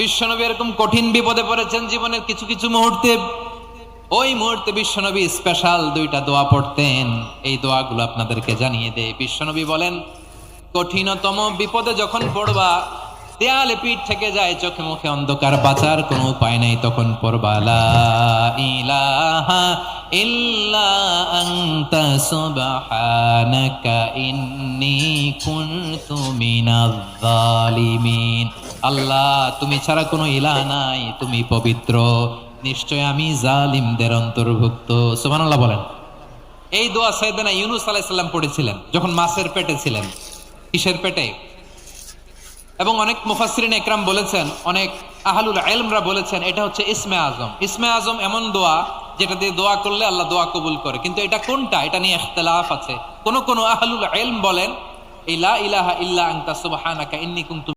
বিশ্বনবী এরকম কঠিন বিপদে পড়েছেন জীবনের কিছু কিছু মুহূর্তে। ওই মুহূর্তে বিশ্বনবী স্পেশাল দুইটা দোয়া পড়তেন। এই দোয়াগুলো আপনাদেরকে জানিয়ে দেয়। বিশ্বনবী বলেন, কঠিনতম বিপদে যখন পড়বা, দেয়ালে পিঠ থেকে যায়, চোখে মুখে অন্ধকার, বাঁচার কোনো উপায় নাই, তখন পড়বা লা ইলাহা ইল্লা আনতা সুবহানাকা ইন্নী কুনতু মিনাজ জালিমিন। আল্লাহ, তুমি ছাড়া কোনো ইলাহ নাই, তুমি পবিত্র, নিশ্চয় আমি জালিমদের অন্তর্ভুক্ত। সুবহানাল্লাহ বলেন। এই দোয়া সাইয়েদনা ইউনূস আলাইহিস সালাম পড়েছিলেন যখন মাছের পেটে ছিলেন। কিসের পেটে? এবং অনেক মুফাসসিরিন একরাম বলেছেন, অনেক আহলুল ইলমরা বলেছেন, এটা হচ্ছে ইসমে আজম। ইসমে আজম এমন দোয়া যেটা দিয়ে দোয়া করলে আল্লাহ দোয়া কবুল করে, কিন্তু এটা কোনটা, এটা নিয়ে ইখতিলাফ আছে। কোন কোন আহলুল ইলম বলেন এই লা ইলাহা ইল্লা আনতা সুবহানাকা ইন্নী কুনতু